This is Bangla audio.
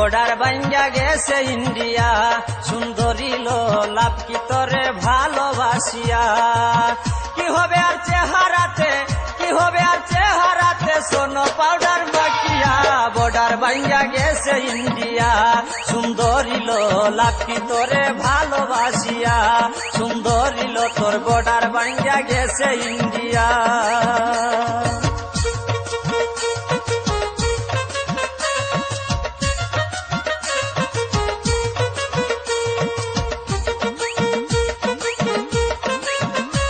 বর্ডার ভাঙ্গা গেছে ইন্ডিয়া, সুন্দরী লাভ কি তোরে ভালোবাসিয়া। কি হবে আর চেহারাতে, কি হবে আর চেহারাতে, সোনো পাউডার মাখিয়া। বর্ডার ভাঙ্গা গেছে ইন্ডিয়া, সুন্দরী লাভ কি তোরে ভালোবাসিয়া। সুন্দরী তোর বর্ডার ভাঙ্গা গেছে ইন্ডিয়া।